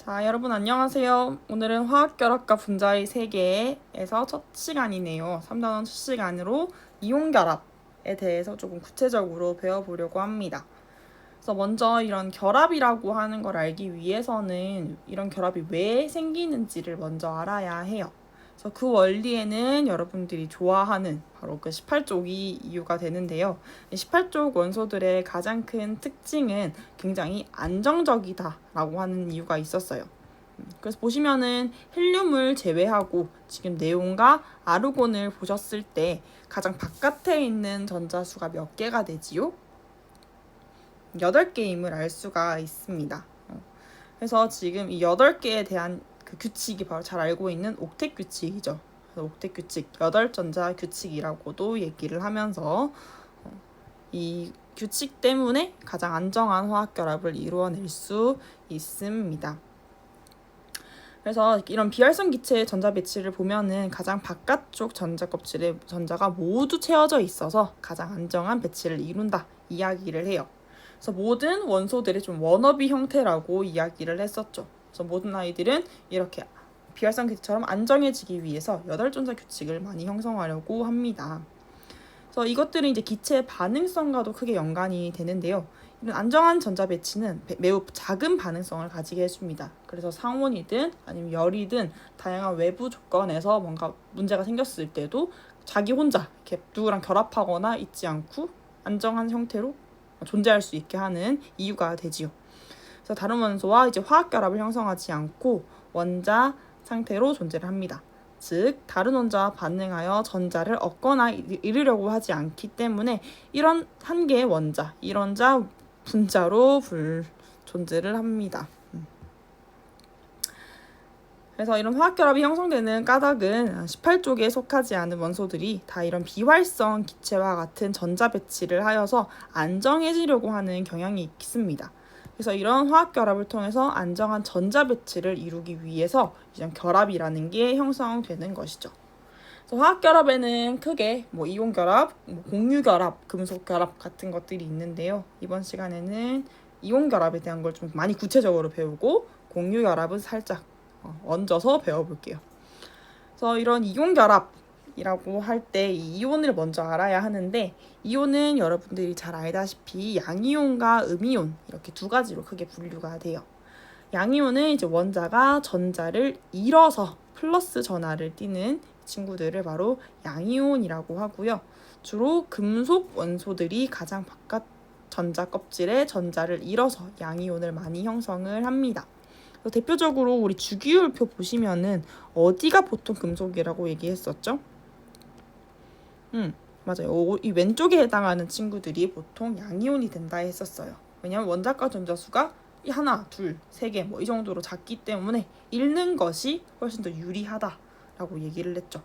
자, 여러분 안녕하세요. 오늘은 화학결합과 분자의 세계에서 첫 시간이네요. 3단원 첫 시간으로 이온결합에 대해서 조금 구체적으로 배워보려고 합니다. 그래서 먼저 이런 결합이라고 하는 걸 알기 위해서는 이런 결합이 왜 생기는지를 먼저 알아야 해요. 그래서 그 원리에는 여러분들이 좋아하는 바로 그 18쪽이 이유가 되는데요. 18쪽 원소들의 가장 큰 특징은 굉장히 안정적이다라고 하는 이유가 있었어요. 그래서 보시면은 헬륨을 제외하고 지금 네온과 아르곤을 보셨을 때 가장 바깥에 있는 전자수가 몇 개가 되지요? 8개임을 알 수가 있습니다. 그래서 지금 이 8개에 대한 그 규칙이 바로 잘 알고 있는 옥텟 규칙이죠. 옥텟 규칙, 8전자 규칙이라고도 얘기를 하면서 이 규칙 때문에 가장 안정한 화학결합을 이루어낼 수 있습니다. 그래서 이런 비활성 기체의 전자 배치를 보면은 가장 바깥쪽 전자 껍질에 전자가 모두 채워져 있어서 가장 안정한 배치를 이룬다 이야기를 해요. 그래서 모든 원소들의 좀 워너비 형태라고 이야기를 했었죠. 그래서 모든 아이들은 이렇게 비활성 기체처럼 안정해지기 위해서 8전자 규칙을 많이 형성하려고 합니다. 그래서 이것들은 이제 기체의 반응성과도 크게 연관이 되는데요. 이런 안정한 전자 배치는 매우 작은 반응성을 가지게 해줍니다. 그래서 상온이든 아니면 열이든 다양한 외부 조건에서 뭔가 문제가 생겼을 때도 자기 혼자 이렇게 누구랑 결합하거나 있지 않고 안정한 형태로 존재할 수 있게 하는 이유가 되지요. 그래서 다른 원소와 이제 화학 결합을 형성하지 않고 원자 상태로 존재를 합니다. 즉 다른 원자와 반응하여 전자를 얻거나 잃으려고 하지 않기 때문에 이런 한 개의 원자, 1원자 분자로 존재를 합니다. 그래서 이런 화학결합이 형성되는 까닭은 18쪽에 속하지 않은 원소들이 다 이런 비활성 기체와 같은 전자 배치를 하여서 안정해지려고 하는 경향이 있습니다. 그래서 이런 화학결합을 통해서 안정한 전자 배치를 이루기 위해서 이런 결합이라는 게 형성되는 것이죠. 그래서 화학결합에는 크게 이온결합, 공유결합, 금속결합 같은 것들이 있는데요. 이번 시간에는 이온결합에 대한 걸 좀 많이 구체적으로 배우고 공유결합은 살짝 얹어서 배워볼게요. 그래서 이런 이온결합이라고 할 때 이 이온을 먼저 알아야 하는데 이온은 여러분들이 잘 알다시피 양이온과 음이온 이렇게 두 가지로 크게 분류가 돼요. 양이온은 이제 원자가 전자를 잃어서 플러스 전하를 띠는 친구들을 바로 양이온이라고 하고요. 주로 금속 원소들이 가장 바깥 전자 껍질에 전자를 잃어서 양이온을 많이 형성을 합니다. 대표적으로 우리 주기율표 보시면은 어디가 보통 금속이라고 얘기했었죠? 맞아요. 이 왼쪽에 해당하는 친구들이 보통 양이온이 된다 했었어요. 왜냐하면 원자과 전자수가 하나, 둘, 세 개 이 정도로 작기 때문에 잃는 것이 훨씬 더 유리하다라고 얘기를 했죠.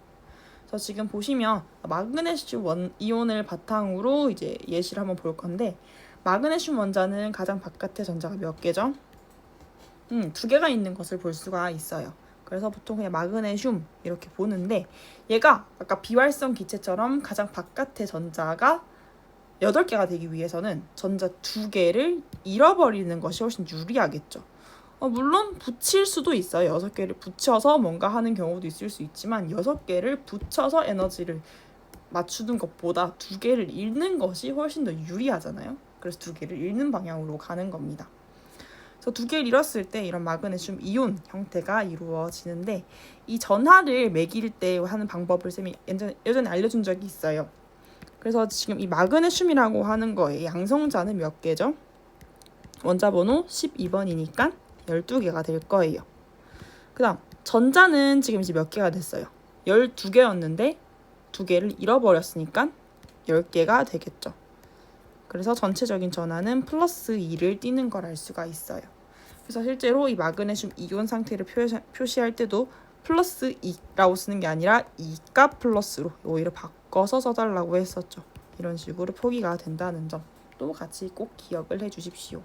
그래서 지금 보시면 마그네슘 이온을 바탕으로 이제 예시를 한번 볼 건데 마그네슘 원자는 가장 바깥에 전자가 몇 개죠? 2개가 있는 것을 볼 수가 있어요. 그래서 보통 그냥 마그네슘 이렇게 보는데 얘가 아까 비활성 기체처럼 가장 바깥에 전자가 8개가 되기 위해서는 전자 2개를 잃어버리는 것이 훨씬 유리하겠죠. 물론 붙일 수도 있어요. 6개를 붙여서 뭔가 하는 경우도 있을 수 있지만 6개를 붙여서 에너지를 맞추는 것보다 2개를 잃는 것이 훨씬 더 유리하잖아요. 그래서 2개를 잃는 방향으로 가는 겁니다. 그래서 2개를 잃었을 때 이런 마그네슘 이온 형태가 이루어지는데 이 전하를 매길 때 하는 방법을 쌤이 예전에 알려준 적이 있어요. 그래서 지금 이 마그네슘이라고 하는 거에 양성자는 몇 개죠? 원자 번호 12번이니까 12개가 될 거예요. 그 다음 전자는 지금 이제 몇 개가 됐어요? 12개였는데 2개를 잃어버렸으니까 10개가 되겠죠. 그래서 전체적인 전하는 플러스 2를 띠는 걸 알 수가 있어요. 그래서 실제로 이 마그네슘 이온 상태를 표시할 때도 플러스 2라고 쓰는 게 아니라 2값 플러스로 오히려 바꿔서 써달라고 했었죠. 이런 식으로 표기가 된다는 점도 같이 꼭 기억을 해주십시오.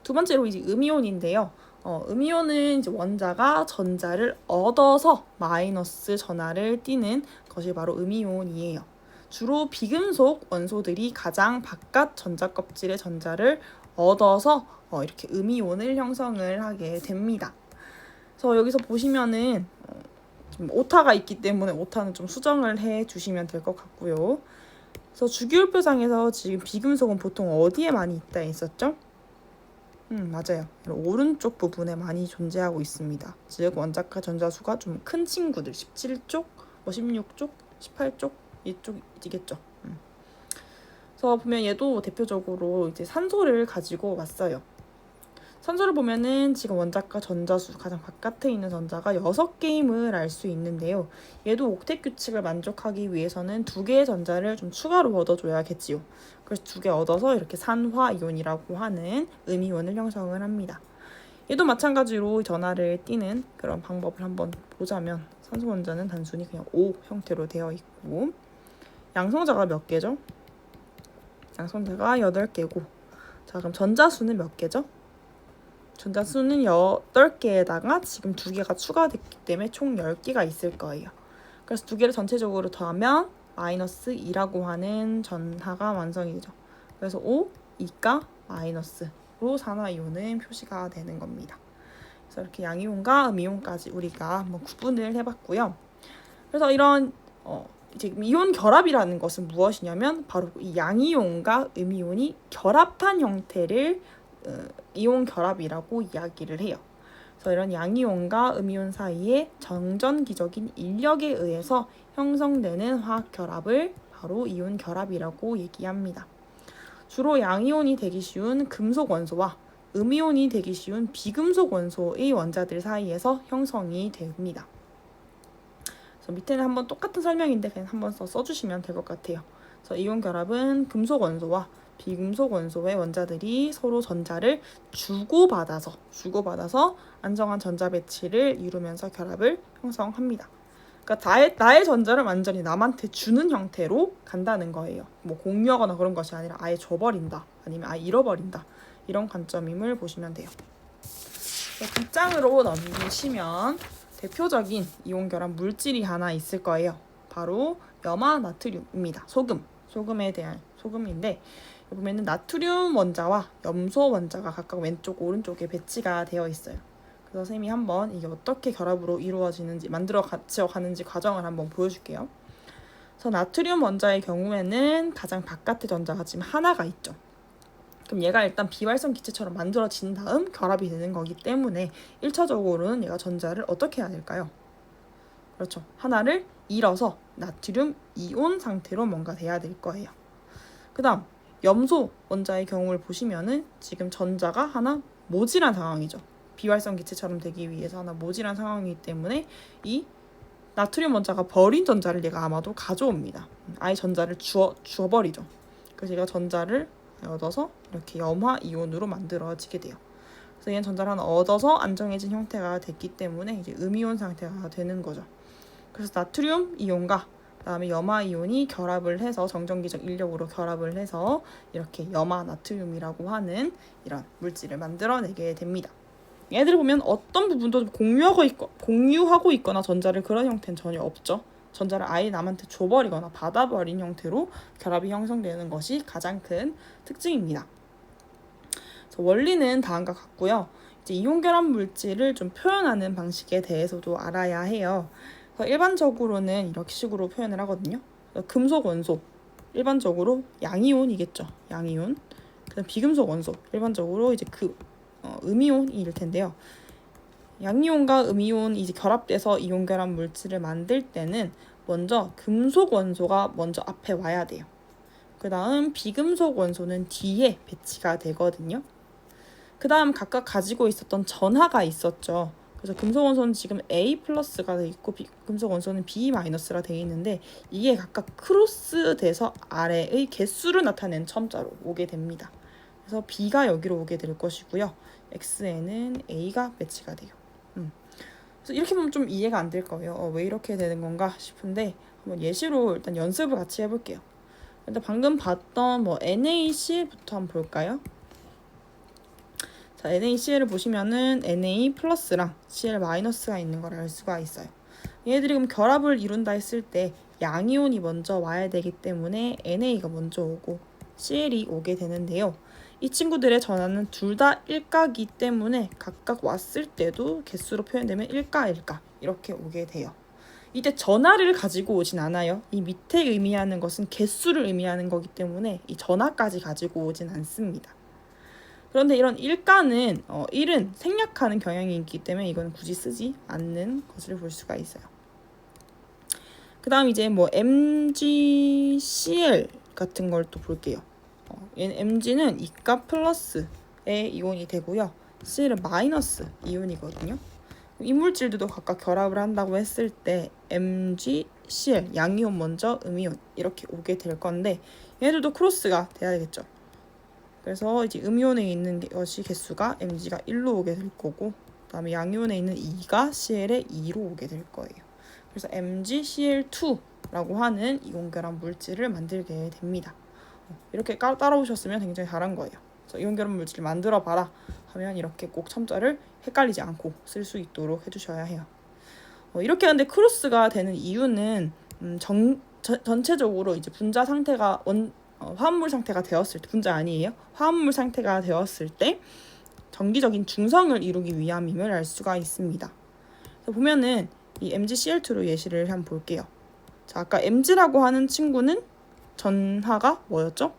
두 번째로 이제 음이온인데요. 음이온은 이제 원자가 전자를 얻어서 마이너스 전하를 띠는 것이 바로 음이온이에요. 주로 비금속 원소들이 가장 바깥 전자 껍질의 전자를 얻어서 이렇게 음이온을 형성을 하게 됩니다. 그래서 여기서 보시면은 좀 오타가 있기 때문에 오타는 좀 수정을 해 주시면 될 것 같고요. 그래서 주기율표상에서 지금 비금속은 보통 어디에 많이 있다 했었죠? 맞아요. 오른쪽 부분에 많이 존재하고 있습니다. 즉 원자과 전자수가 좀 큰 친구들 17쪽, 16쪽, 18쪽 이쪽이겠죠. 그래서 보면 얘도 대표적으로 이제 산소를 가지고 왔어요. 산소를 보면은 지금 원자과 전자수 가장 바깥에 있는 전자가 6개임을 알 수 있는데요. 얘도 옥텟 규칙을 만족하기 위해서는 2개의 전자를 좀 추가로 얻어줘야겠지요. 그래서 2개 얻어서 이렇게 산화이온이라고 하는 음이온을 형성을 합니다. 얘도 마찬가지로 전하를 띠는 그런 방법을 한번 보자면 산소 원자는 단순히 그냥 O 형태로 되어 있고 양성자가 몇 개죠? 양성자가 8개고 자 그럼 전자수는 몇 개죠? 전자수는 8개에다가 지금 2개가 추가됐기 때문에 총 10개가 있을 거예요. 그래서 2개를 전체적으로 더하면 마이너스 2라고 하는 전하가 완성이 되죠. 그래서 O, 2가 마이너스로 산화이온은 표시가 되는 겁니다. 그래서 이렇게 양이온과 음이온까지 우리가 한번 구분을 해봤고요. 그래서 이런 이제 이온 결합이라는 것은 무엇이냐면 바로 이 양이온과 음이온이 결합한 형태를 이온 결합이라고 이야기를 해요. 그래서 이런 양이온과 음이온 사이에 정전기적인 인력에 의해서 형성되는 화학 결합을 바로 이온 결합이라고 얘기합니다. 주로 양이온이 되기 쉬운 금속 원소와 음이온이 되기 쉬운 비금속 원소의 원자들 사이에서 형성이 됩니다. 그래서 밑에는 한번 똑같은 설명인데 그냥 한번 써주시면 될 것 같아요. 그래서 이온 결합은 금속 원소와 비금속 원소의 원자들이 서로 전자를 주고받아서 안정한 전자 배치를 이루면서 결합을 형성합니다. 그러니까 나의 전자를 완전히 남한테 주는 형태로 간다는 거예요. 뭐 공유하거나 그런 것이 아니라 아예 줘버린다, 아니면 아예 잃어버린다, 이런 관점임을 보시면 돼요. 뒷장으로 넘기시면 대표적인 이온 결합 물질이 하나 있을 거예요. 바로 염화 나트륨입니다. 소금에 대한 소금인데 보면은 나트륨 원자와 염소 원자가 각각 왼쪽 오른쪽에 배치가 되어 있어요. 그래서 쌤이 한번 이게 어떻게 결합으로 이루어지는지 가는지 과정을 한번 보여줄게요. 그래서 나트륨 원자의 경우에는 가장 바깥의 전자가 지금 하나가 있죠. 그럼 얘가 일단 비활성 기체처럼 만들어진 다음 결합이 되는 거기 때문에 1차적으로는 얘가 전자를 어떻게 해야 될까요? 그렇죠. 하나를 잃어서 나트륨 이온 상태로 뭔가 돼야 될 거예요. 그 다음 염소 원자의 경우를 보시면은 지금 전자가 하나 모질한 상황이죠. 비활성 기체처럼 되기 위해서 하나 모질한 상황이기 때문에 이 나트륨 원자가 버린 전자를 얘가 아마도 가져옵니다. 아예 전자를 주어버리죠. 그래서 얘가 전자를 얻어서 이렇게 염화 이온으로 만들어지게 돼요. 그래서 얘는 전자를 하나 얻어서 안정해진 형태가 됐기 때문에 이제 음이온 상태가 되는 거죠. 그래서 나트륨 이온과 그다음에 염화 이온이 결합을 해서 정전기적 인력으로 결합을 해서 이렇게 염화 나트륨이라고 하는 이런 물질을 만들어내게 됩니다. 얘들을 보면 어떤 부분도 공유하고 있거나 전자를 그런 형태는 전혀 없죠. 전자를 아예 남한테 줘버리거나 받아버린 형태로 결합이 형성되는 것이 가장 큰 특징입니다. 그래서 원리는 다음과 같고요. 이제 이온 결합 물질을 좀 표현하는 방식에 대해서도 알아야 해요. 그래서 일반적으로는 이렇게 식으로 표현을 하거든요. 금속 원소 일반적으로 양이온이겠죠. 양이온. 그다음 비금속 원소 일반적으로 이제 음이온일 텐데요. 양이온과 음이온이 이제 결합돼서 이온 결합 물질을 만들 때는 먼저 금속 원소가 먼저 앞에 와야 돼요. 그 다음 비금속 원소는 뒤에 배치가 되거든요. 그 다음 각각 가지고 있었던 전하가 있었죠. 그래서 금속 원소는 지금 A+가 돼 있고 금속 원소는 B-가 돼 있는데 이게 각각 크로스돼서 아래의 개수를 나타낸 첨자로 오게 됩니다. 그래서 B가 여기로 오게 될 것이고요. X에는 A가 배치가 돼요. 그래서 이렇게 보면 좀 이해가 안 될 거예요. 왜 이렇게 되는 건가 싶은데 한번 예시로 일단 연습을 같이 해볼게요. 일단 방금 봤던 NaCl부터 한번 볼까요? 자, NaCl을 보시면은 Na+랑 Cl-가 있는 걸 알 수가 있어요. 얘들이 그럼 결합을 이룬다 했을 때 양이온이 먼저 와야 되기 때문에 Na가 먼저 오고 Cl이 오게 되는데요. 이 친구들의 전하는 둘 다 일가이기 때문에 각각 왔을 때도 개수로 표현되면 일가 이렇게 오게 돼요. 이때 전하를 가지고 오진 않아요. 이 밑에 의미하는 것은 개수를 의미하는 거기 때문에 이 전하까지 가지고 오진 않습니다. 그런데 이런 일가는 1은 생략하는 경향이 있기 때문에 이건 굳이 쓰지 않는 것을 볼 수가 있어요. 그 다음 이제 뭐 MgCl 같은 걸 또 볼게요. 얘는 Mg는 이가 플러스의 이온이 되고요. Cl은 마이너스 이온이거든요. 이 물질들도 각각 결합을 한다고 했을 때 MgCl 양이온 먼저 음이온 이렇게 오게 될 건데 얘들도 크로스가 돼야 되겠죠. 그래서 이제 음이온에 있는 것이 개수가 Mg가 1로 오게 될 거고, 그다음에 양이온에 있는 2가 Cl에 2로 오게 될 거예요. 그래서 MgCl2라고 하는 이온 결합 물질을 만들게 됩니다. 이렇게 따라오셨으면 굉장히 잘한 거예요. 그래서 이온 결합 물질을 만들어 봐라 하면 이렇게 꼭 첨자를 헷갈리지 않고 쓸 수 있도록 해주셔야 해요. 이렇게 하는데 크로스가 되는 이유는 전체적으로 이제 분자 상태가 화합물 상태가 되었을 때, 분자 아니에요? 화합물 상태가 되었을 때 정기적인 중성을 이루기 위함임을 알 수가 있습니다. 그래서 보면은 이 MgCl2로 예시를 한번 볼게요. 자, 아까 Mg라고 하는 친구는 전하가 뭐였죠?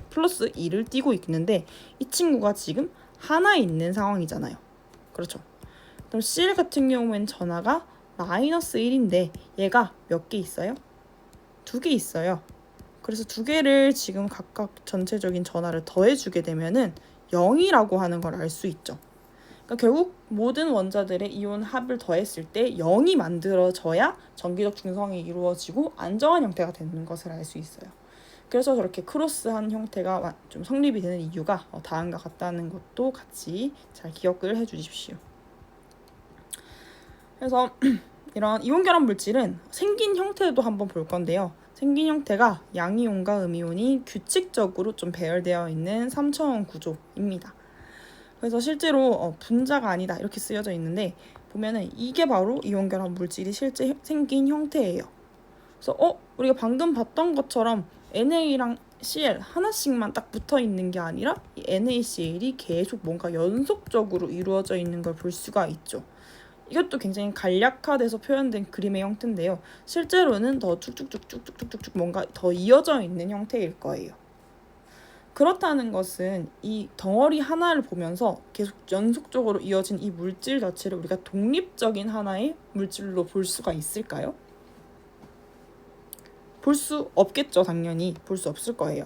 플러스 2를 띄고 있는데 이 친구가 지금 하나 있는 상황이잖아요. 그렇죠? 그럼 Cl 같은 경우에는 전하가 마이너스 1인데 얘가 몇 개 있어요? 2개 있어요. 그래서 2개를 지금 각각 전체적인 전하를 더해주게 되면은 0이라고 하는 걸 알 수 있죠. 그러니까 결국 모든 원자들의 이온 합을 더했을 때 0이 만들어져야 전기적 중성이 이루어지고 안정한 형태가 되는 것을 알 수 있어요. 그래서 저렇게 크로스한 형태가 좀 성립이 되는 이유가 다음과 같다는 것도 같이 잘 기억을 해주십시오. 그래서 이런 이온 결합 물질은 생긴 형태도 한번 볼 건데요. 생긴 형태가 양이온과 음이온이 규칙적으로 좀 배열되어 있는 3차원 구조입니다. 그래서 실제로 분자가 아니다 이렇게 쓰여져 있는데 보면은 이게 바로 이온 결합 물질이 실제 생긴 형태예요. 그래서 우리가 방금 봤던 것처럼 NA랑 Cl 하나씩만 딱 붙어 있는 게 아니라 이 NaCl이 계속 뭔가 연속적으로 이루어져 있는 걸 볼 수가 있죠. 이것도 굉장히 간략화돼서 표현된 그림의 형태인데요. 실제로는 더 쭉쭉쭉쭉쭉쭉쭉 뭔가 더 이어져 있는 형태일 거예요. 그렇다는 것은 이 덩어리 하나를 보면서 계속 연속적으로 이어진 이 물질 자체를 우리가 독립적인 하나의 물질로 볼 수가 있을까요? 볼 수 없겠죠. 당연히 볼 수 없을 거예요.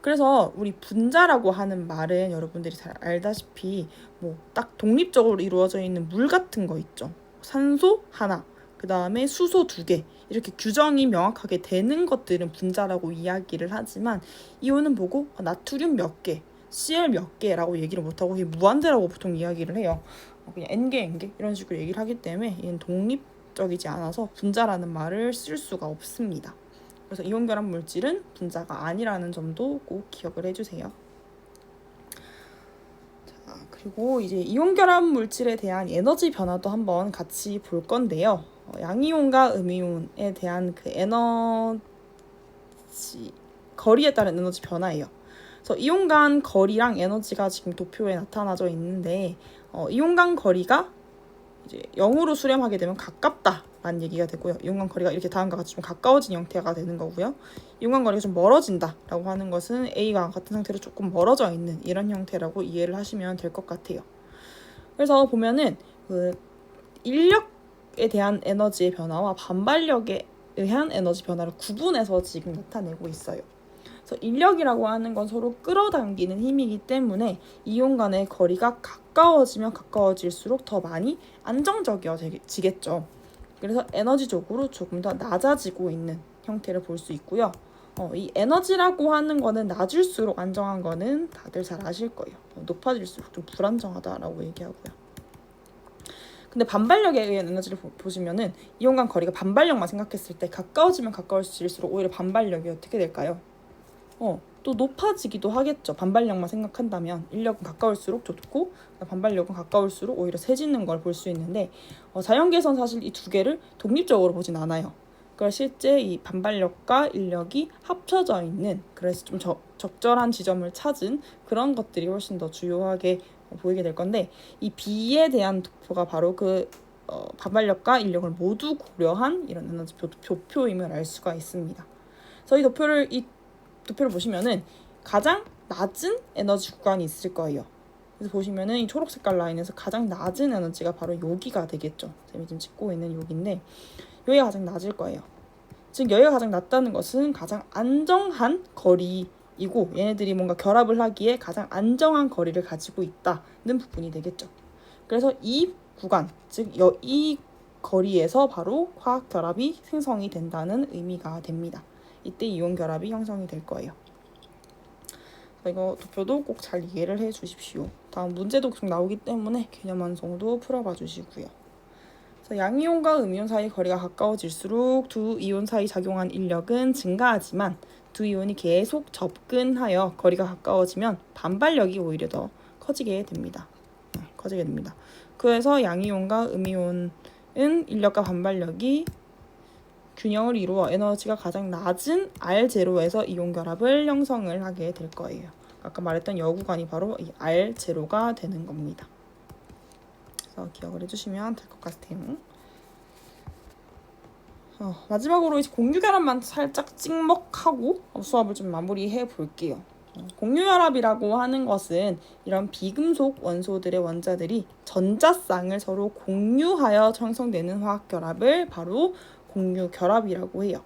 그래서 우리 분자라고 하는 말은 여러분들이 잘 알다시피 뭐 딱 독립적으로 이루어져 있는 물 같은 거 있죠. 산소 하나, 그 다음에 수소 2개 이렇게 규정이 명확하게 되는 것들은 분자라고 이야기를 하지만 이온은 보고 나트륨 몇 개, Cl 몇 개라고 얘기를 못하고 무한대라고 보통 이야기를 해요. 그냥 N개 이런 식으로 얘기를 하기 때문에 얘는 독립적이지 않아서 분자라는 말을 쓸 수가 없습니다. 그래서 이온 결합 물질은 분자가 아니라는 점도 꼭 기억을 해주세요. 자, 그리고 이제 이온 결합 물질에 대한 에너지 변화도 한번 같이 볼 건데요. 양이온과 음이온에 대한 그 에너지 거리에 따른 에너지 변화예요. 그래서 이온 간 거리랑 에너지가 지금 도표에 나타나져 있는데 이온 간 거리가 이제 0으로 수렴하게 되면 가깝다 라는 얘기가 되고요. 이온 간 거리가 이렇게 다음과 같이 좀 가까워진 형태가 되는 거고요. 이온 간 거리가 좀 멀어진다 라고 하는 것은 A가 같은 상태로 조금 멀어져 있는 이런 형태라고 이해를 하시면 될 것 같아요. 그래서 보면은 그 인력에 대한 에너지의 변화와 반발력에 의한 에너지 변화를 구분해서 지금 나타내고 있어요. 그래서 인력이라고 하는 건 서로 끌어당기는 힘이기 때문에 이온 간의 거리가 가까워지면 가까워질수록 더 많이 안정적이어지겠죠. 그래서 에너지적으로 조금 더 낮아지고 있는 형태를 볼 수 있고요. 이 에너지라고 하는 거는 낮을수록 안정한 거는 다들 잘 아실 거예요. 높아질수록 좀 불안정하다라고 얘기하고요. 근데 반발력에 의한 에너지를 보시면은 이온 간 거리가 반발력만 생각했을 때 가까워지면 가까워질수록 오히려 반발력이 어떻게 될까요? 또 높아지기도 하겠죠. 반발력만 생각한다면 인력은 가까울수록 좋고 반발력은 가까울수록 오히려 세지는 걸 볼 수 있는데 자연계에선 사실 이 두 개를 독립적으로 보진 않아요. 그걸 실제 이 반발력과 인력이 합쳐져 있는, 그래서 좀 적절한 지점을 찾은 그런 것들이 훨씬 더 주요하게 보이게 될 건데, 이 B에 대한 도표가 바로 그 반발력과 인력을 모두 고려한 이런 에너지 도표임을 알 수가 있습니다. 그래서 이 도표를 보시면은 가장 낮은 에너지 구간이 있을 거예요. 그래서 보시면은 이 초록 색깔 라인에서 가장 낮은 에너지가 바로 여기가 되겠죠. 제가 지금 찍고 있는 여기인데 여기가 가장 낮을 거예요. 즉 여기가 가장 낮다는 것은 가장 안정한 거리이고, 얘네들이 뭔가 결합을 하기에 가장 안정한 거리를 가지고 있다는 부분이 되겠죠. 그래서 이 구간, 즉 이 거리에서 바로 화학 결합이 생성이 된다는 의미가 됩니다. 이때 이온 결합이 형성이 될 거예요. 이거 도표도 꼭 잘 이해를 해 주십시오. 다음 문제도 계속 나오기 때문에 개념 완성도 풀어봐 주시고요. 그래서 양이온과 음이온 사이 거리가 가까워질수록 두 이온 사이 작용한 인력은 증가하지만 두 이온이 계속 접근하여 거리가 가까워지면 반발력이 오히려 더 커지게 됩니다. 그래서 양이온과 음이온은 인력과 반발력이 균형을 이루어 에너지가 가장 낮은 R0에서 이온 결합을 형성을 하게 될 거예요. 아까 말했던 여구간이 바로 이 R0가 되는 겁니다. 그래서 기억을 해주시면 될 것 같아요. 마지막으로 이제 공유결합만 살짝 찍먹하고 수업을 좀 마무리해 볼게요. 공유결합이라고 하는 것은 이런 비금속 원소들의 원자들이 전자쌍을 서로 공유하여 형성되는 화학결합을 바로 공유결합이라고 해요.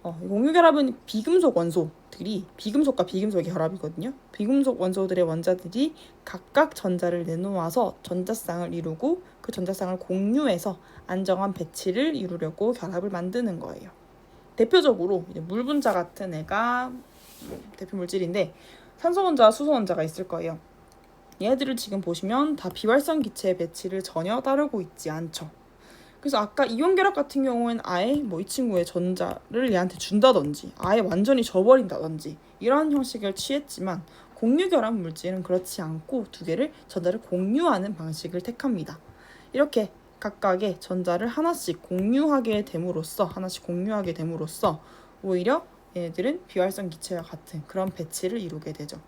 공유결합은 비금속 원소들이 비금속과 비금속의 결합이거든요. 비금속 원소들의 원자들이 각각 전자를 내놓아서 전자쌍을 이루고 그 전자쌍을 공유해서 안정한 배치를 이루려고 결합을 만드는 거예요. 대표적으로 이제 물 분자 같은 애가 대표 물질인데 산소원자와 수소원자가 있을 거예요. 얘들을 지금 보시면 다 비활성 기체의 배치를 전혀 따르고 있지 않죠. 그래서 아까 이온 결합 같은 경우에는 아예 이 친구의 전자를 얘한테 준다든지 아예 완전히 져버린다든지 이런 형식을 취했지만 공유 결합 물질은 그렇지 않고 두 개를 전자를 공유하는 방식을 택합니다. 이렇게 각각의 전자를 하나씩 공유하게 됨으로써 오히려 얘네들은 비활성 기체와 같은 그런 배치를 이루게 되죠.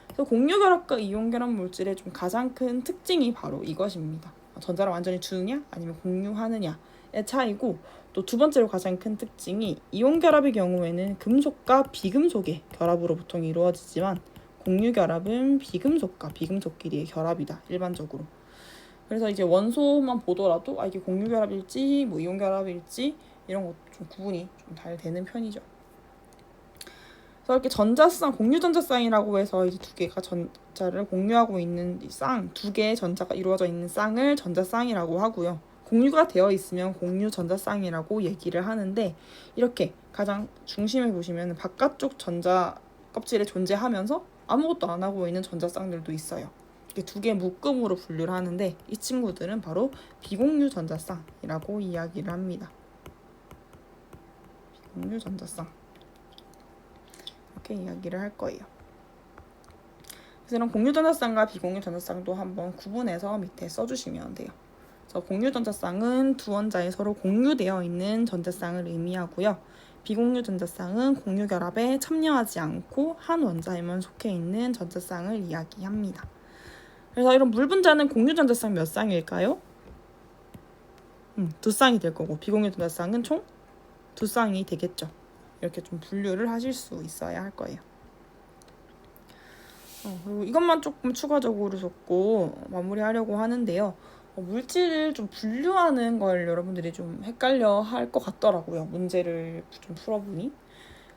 그래서 공유 결합과 이온 결합 물질의 좀 가장 큰 특징이 바로 이것입니다. 전자를 완전히 주느냐 아니면 공유하느냐의 차이고, 또 두 번째로 가장 큰 특징이 이온 결합의 경우에는 금속과 비금속의 결합으로 보통 이루어지지만 공유 결합은 비금속과 비금속끼리의 결합이다, 일반적으로. 그래서 이제 원소만 보더라도 이게 공유 결합일지 이온 결합일지 이런 것 좀 구분이 좀 잘 되는 편이죠. 그래서 이렇게 전자쌍, 공유 전자쌍이라고 해서 이제 두 개가 전자를 공유하고 있는 두 개의 전자가 이루어져 있는 쌍을 전자쌍이라고 하고요. 공유가 되어 있으면 공유 전자쌍이라고 얘기를 하는데, 이렇게 가장 중심에 보시면 바깥쪽 전자 껍질에 존재하면서 아무것도 안 하고 있는 전자쌍들도 있어요. 이렇게 두 개의 묶음으로 분류를 하는데 이 친구들은 바로 비공유 전자쌍이라고 이야기를 합니다. 비공유 전자쌍. 이렇게 이야기를 할 거예요. 그래서 이런 공유 전자쌍과 비공유 전자쌍도 한번 구분해서 밑에 써주시면 돼요. 그래서 공유 전자쌍은 두 원자에 서로 공유되어 있는 전자쌍을 의미하고요. 비공유 전자쌍은 공유 결합에 참여하지 않고 한 원자에만 속해 있는 전자쌍을 이야기합니다. 그래서 이런 물 분자는 공유 전자쌍 몇 쌍일까요? 두 쌍이 될 거고, 비공유 전자쌍은 총 두 쌍이 되겠죠. 이렇게 좀 분류를 하실 수 있어야 할 거예요. 그리고 이것만 조금 추가적으로 적고 마무리하려고 하는데요. 물질을 좀 분류하는 걸 여러분들이 좀 헷갈려 할 것 같더라고요. 문제를 좀 풀어보니.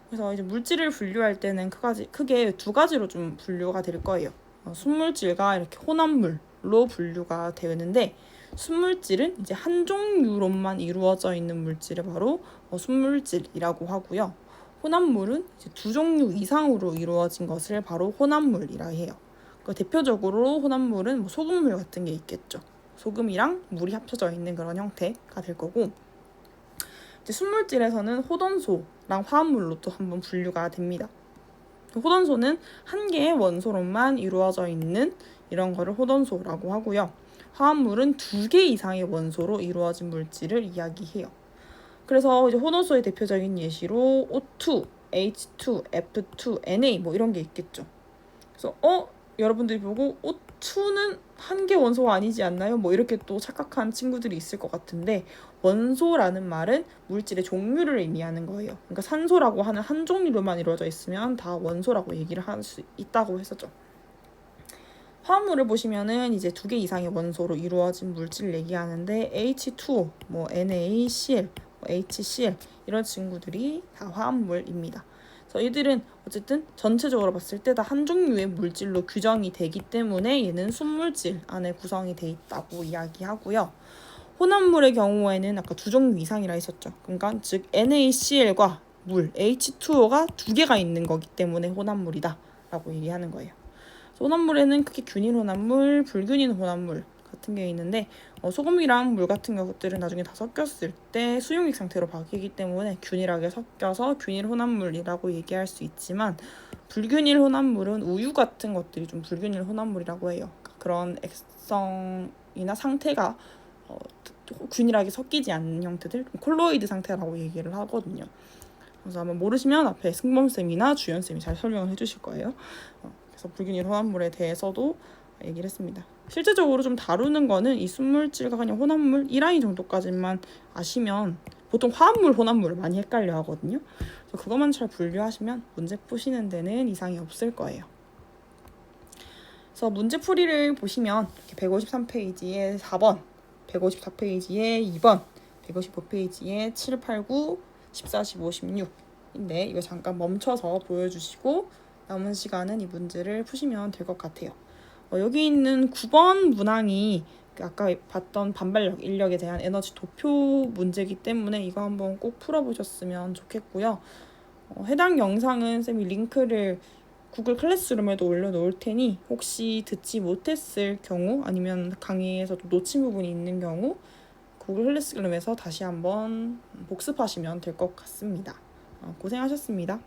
그래서 이제 물질을 분류할 때는 크게 두 가지로 좀 분류가 될 거예요. 순물질과 이렇게 혼합물로 분류가 되는데, 순물질은 이제 한 종류로만 이루어져 있는 물질을 바로 순물질이라고 하고요. 혼합물은 이제 두 종류 이상으로 이루어진 것을 바로 혼합물이라 해요. 대표적으로 혼합물은 소금물 같은 게 있겠죠. 소금이랑 물이 합쳐져 있는 그런 형태가 될 거고, 이제 순물질에서는 호돈소랑 화합물로 또 한번 분류가 됩니다. 호돈소는 한 개의 원소로만 이루어져 있는 이런 거를 호돈소라고 하고요. 화합물은 두 개 이상의 원소로 이루어진 물질을 이야기해요. 그래서 이제 혼원소의 대표적인 예시로 O2, H2, F2, Na 뭐 이런 게 있겠죠. 그래서 여러분들이 보고 O2는 한 개 원소가 아니지 않나요? 뭐 이렇게 또 착각한 친구들이 있을 것 같은데, 원소라는 말은 물질의 종류를 의미하는 거예요. 그러니까 산소라고 하는 한 종류로만 이루어져 있으면 다 원소라고 얘기를 할 수 있다고 했었죠. 화합물을 보시면은 이제 2개 이상의 원소로 이루어진 물질을 얘기하는데, H2O, 뭐 NaCl, 뭐 HCl 이런 친구들이 다 화합물입니다. 그래서 이들은 어쨌든 전체적으로 봤을 때 다 한 종류의 물질로 규정이 되기 때문에 얘는 순물질 안에 구성이 돼 있다고 이야기하고요. 혼합물의 경우에는 아까 2종류 이상이라 했었죠. 그러니까 즉 NaCl과 물 H2O가 2개가 있는 거기 때문에 혼합물이다 라고 얘기하는 거예요. 혼합물에는 크게 균일 혼합물, 불균일 혼합물 같은 게 있는데, 소금이랑 물 같은 것들은 나중에 다 섞였을 때 수용액 상태로 바뀌기 때문에 균일하게 섞여서 균일 혼합물이라고 얘기할 수 있지만, 불균일 혼합물은 우유 같은 것들이 좀 불균일 혼합물이라고 해요. 그런 액성이나 상태가 균일하게 섞이지 않는 형태들, 콜로이드 상태라고 얘기를 하거든요. 그래서 아마 모르시면 앞에 승범쌤이나 주연쌤이 잘 설명을 해주실 거예요. 그래서 불균일 혼합물에 대해서도 얘기를 했습니다. 실제적으로 좀 다루는 거는 이 순물질과 그냥 혼합물 1라인 정도까지만 아시면, 보통 화합물, 혼합물을 많이 헷갈려 하거든요. 그래서 그것만 잘 분류하시면 문제 푸시는 데는 이상이 없을 거예요. 그래서 문제풀이를 보시면 이렇게 153페이지에 4번, 154페이지에 2번, 155페이지에 7, 8, 9, 14, 15, 16인데 이거 잠깐 멈춰서 보여주시고 남은 시간은 이 문제를 푸시면 될 것 같아요. 여기 있는 9번 문항이 아까 봤던 반발력, 인력에 대한 에너지 도표 문제이기 때문에 이거 한번 꼭 풀어보셨으면 좋겠고요. 해당 영상은 쌤이 링크를 구글 클래스룸에도 올려놓을 테니 혹시 듣지 못했을 경우 아니면 강의에서도 놓친 부분이 있는 경우 구글 클래스룸에서 다시 한번 복습하시면 될 것 같습니다. 고생하셨습니다.